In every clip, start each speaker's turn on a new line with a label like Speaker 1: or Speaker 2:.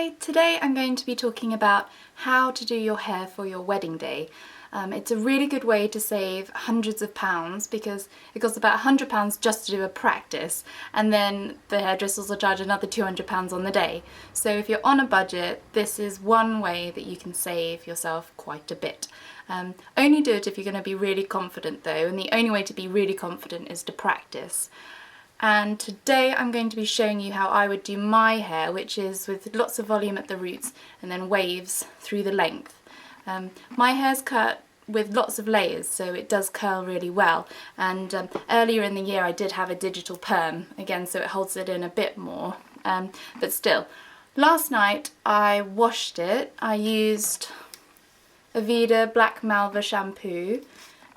Speaker 1: Hi, today I'm going to be talking about how to do your hair for your wedding day. It's a really good way to save hundreds of pounds because it costs about £100 just to do a practice, and then the hairdressers will charge another £200 on the day. So if you're on a budget, this is one way that you can save yourself quite a bit. Only do it if you're going to be really confident though, and the only way to be really confident is to practice. And today I'm going to be showing you how I would do my hair, which is with lots of volume at the roots and then waves through the length. My hair's cut with lots of layers, so it does curl really well, and earlier in the year I did have a digital perm again, so it holds it in a bit more, but still. Last night I washed it. I used Aveda Black Malva shampoo,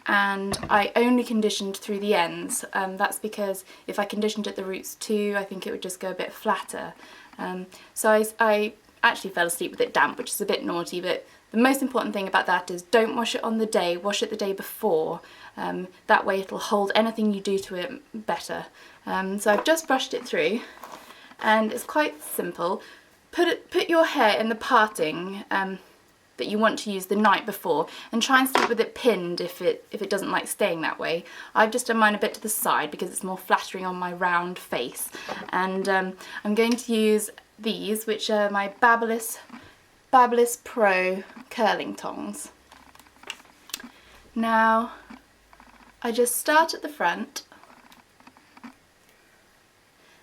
Speaker 1: and I only conditioned through the ends. That's because if I conditioned at the roots too, I think it would just go a bit flatter. So I actually fell asleep with it damp, which is a bit naughty, but the most important thing about that is don't wash it on the day, wash it the day before. That way it'll hold anything you do to it better. So I've just brushed it through, and it's quite simple. Put your hair in the parting that you want to use the night before, and try and sleep with it pinned if it doesn't like staying that way. I've just done mine a bit to the side because it's more flattering on my round face, and I'm going to use these, which are my Babyliss Pro curling tongs. Now I just start at the front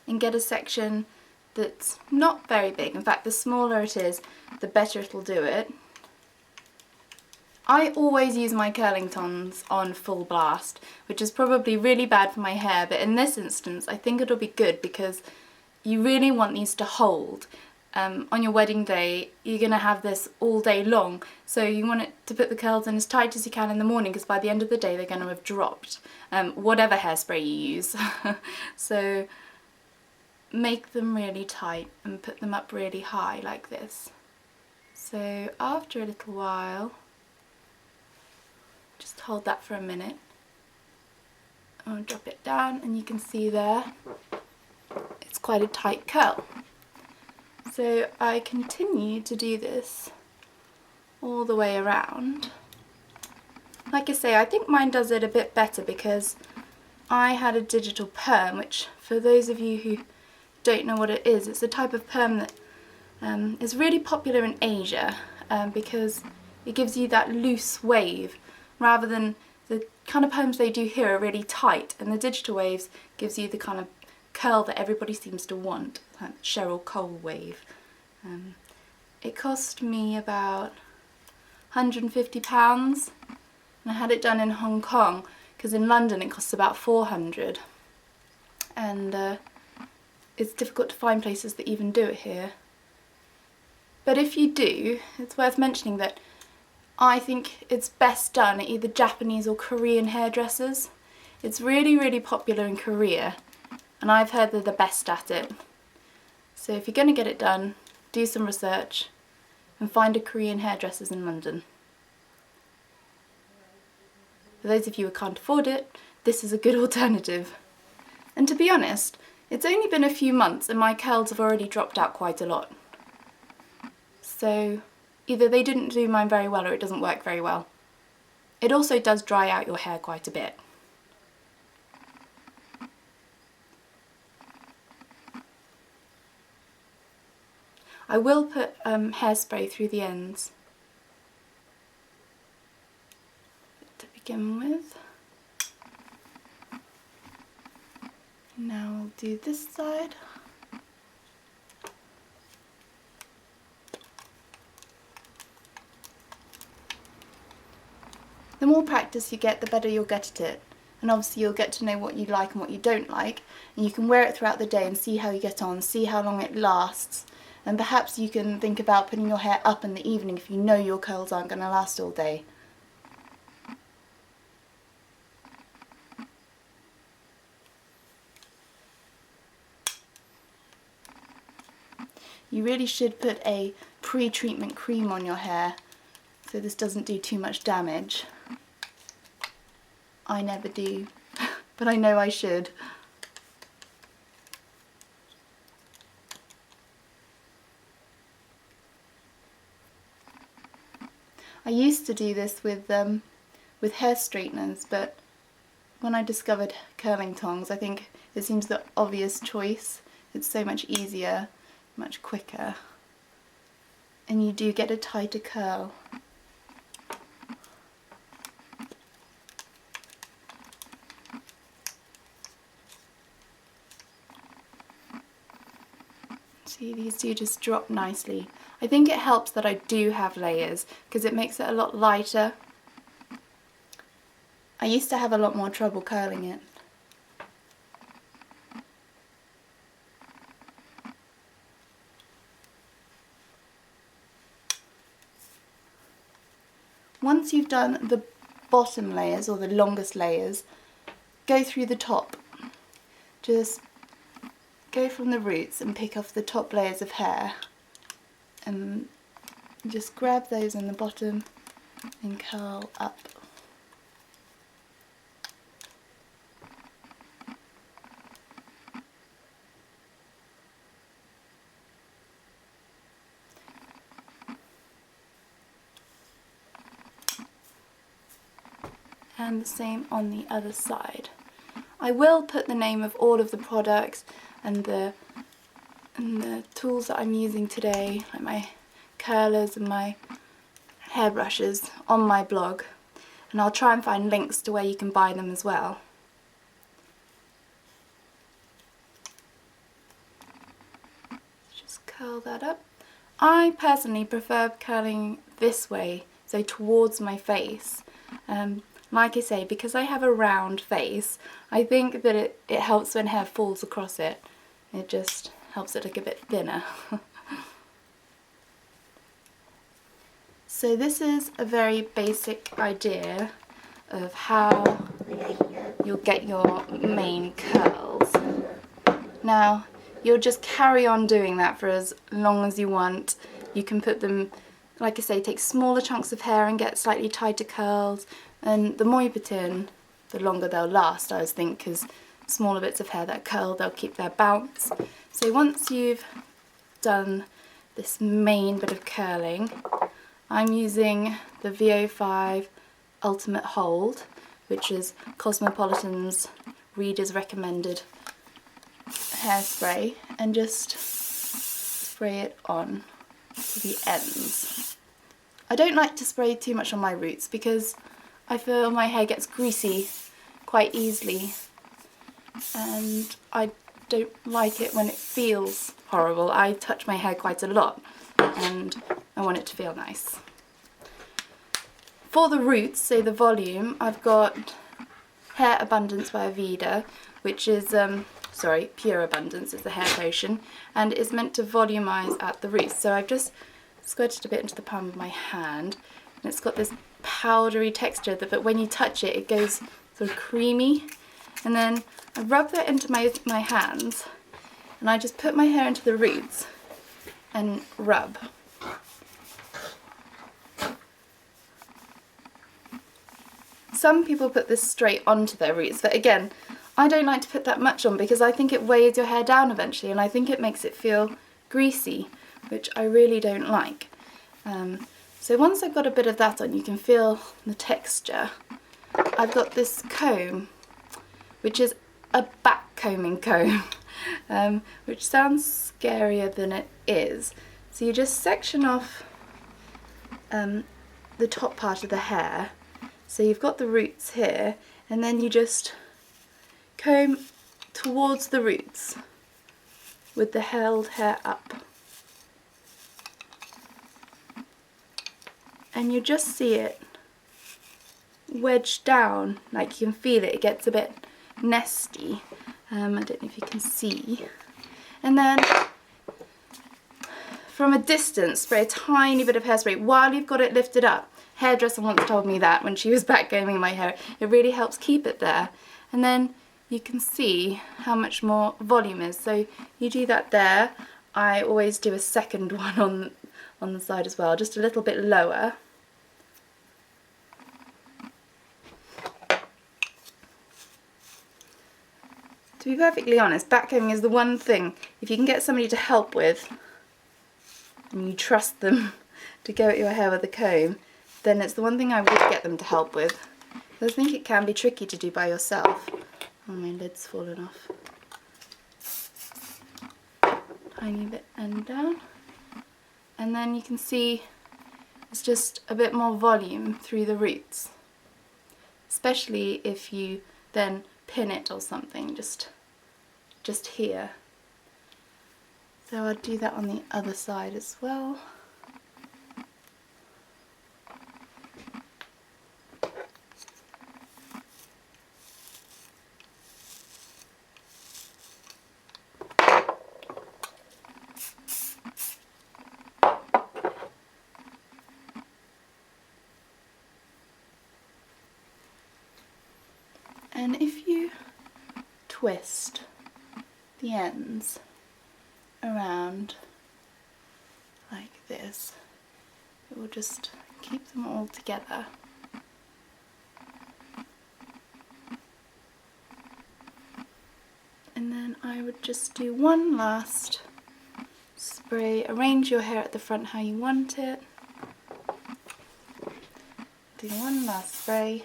Speaker 1: and get a section that's not very big. In fact, the smaller it is, the better it'll do it. I always use my curling tongs on full blast, which is probably really bad for my hair, but in this instance I think it'll be good because you really want these to hold. On your wedding day you're going to have this all day long, so you want it to put the curls in as tight as you can in the morning, because by the end of the day they're going to have dropped, whatever hairspray you use. So make them really tight and put them up really high like this. So after a little while, just hold that for a minute. I'll drop it down, and you can see there it's quite a tight curl. So I continue to do this all the way around. Like I say, I think mine does it a bit better because I had a digital perm, which for those of you who don't know what it is, it's a type of perm that is really popular in Asia because it gives you that loose wave, rather than the kind of perms they do here are really tight, and the digital waves gives you the kind of curl that everybody seems to want, like Cheryl Cole wave. It cost me about £150, and I had it done in Hong Kong because in London it costs about £400, and it's difficult to find places that even do it here. But if you do, it's worth mentioning that I think it's best done at either Japanese or Korean hairdressers. It's really, really popular in Korea, and I've heard they're the best at it. So if you're going to get it done, do some research and find a Korean hairdressers in London. For those of you who can't afford it, this is a good alternative. And to be honest, it's only been a few months and my curls have already dropped out quite a lot. So either they didn't do mine very well or it doesn't work very well. It also does dry out your hair quite a bit. I will put hairspray through the ends to begin with. Now we'll do this side. The more practice you get, the better you'll get at it, and obviously you'll get to know what you like and what you don't like, and you can wear it throughout the day and see how you get on, see how long it lasts, and perhaps you can think about putting your hair up in the evening if you know your curls aren't going to last all day. You really should put a pre-treatment cream on your hair so this doesn't do too much damage. I never do, but I know I should. I used to do this with hair straighteners, but when I discovered curling tongs, I think it seems the obvious choice. It's so much easier, much quicker, and you do get a tighter curl. See, these do just drop nicely. I think it helps that I do have layers because it makes it a lot lighter. I used to have a lot more trouble curling it. Once you've done the bottom layers, or the longest layers, go through the top. Just go from the roots and pick off the top layers of hair and just grab those in the bottom and curl up. And the same on the other side. I will put the name of all of the products and the tools that I'm using today, like my curlers and my hairbrushes, on my blog, and I'll try and find links to where you can buy them as well. Just curl that up. I personally prefer curling this way, so towards my face. Like I say, because I have a round face, I think that it helps when hair falls across it. It just helps it look a bit thinner. So this is a very basic idea of how you'll get your main curls. Now, you'll just carry on doing that for as long as you want. You can put them, like I say, take smaller chunks of hair and get slightly tighter curls. And the more you put in, the longer they'll last, I always think, because smaller bits of hair that curl, they'll keep their bounce. So once you've done this main bit of curling, I'm using the VO5 Ultimate Hold, which is Cosmopolitan's Reader's Recommended hairspray, and just spray it on to the ends. I don't like to spray too much on my roots because I feel my hair gets greasy quite easily, and I don't like it when it feels horrible. I touch my hair quite a lot and I want it to feel nice. For the roots, so the volume, I've got Hair Abundance by Aveda, which is, Pure Abundance is the hair potion, and is meant to volumize at the roots. So I've just squirted a bit into the palm of my hand, and it's got this powdery texture but when you touch it, it goes sort of creamy. And then I rub that into my hands, and I just put my hair into the roots and rub. Some people put this straight onto their roots, but again, I don't like to put that much on because I think it weighs your hair down eventually, and I think it makes it feel greasy, which I really don't like. So once I've got a bit of that on, you can feel the texture. I've got this comb, which is a back combing comb, which sounds scarier than it is. So you just section off the top part of the hair. So you've got the roots here, and then you just comb towards the roots with the held hair up. And you just see it wedged down, like you can feel it, it gets a bit nesty. I don't know if you can see. And then from a distance, spray a tiny bit of hairspray while you've got it lifted up. Hairdresser once told me that when she was back combing my hair. It really helps keep it there. And then you can see how much more volume is. So you do that there. I always do a second one on the side as well, just a little bit lower. To be perfectly honest, backcombing is the one thing, if you can get somebody to help with, and you trust them to go at your hair with a comb, then it's the one thing I would get them to help with. I think it can be tricky to do by yourself. Oh, my lid's fallen off. Tiny bit end down. And then you can see it's just a bit more volume through the roots. Especially if you then pin it or something, just here. So I'll do that on the other side as well. And if you twist the ends around like this, it will just keep them all together. And then I would just do one last spray. Arrange your hair at the front how you want it. Do one last spray.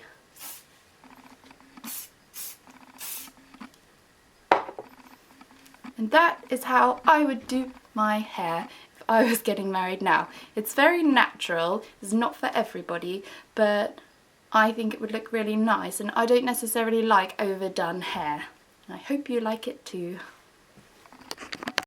Speaker 1: And that is how I would do my hair if I was getting married now. It's very natural, it's not for everybody, but I think it would look really nice, and I don't necessarily like overdone hair. I hope you like it too.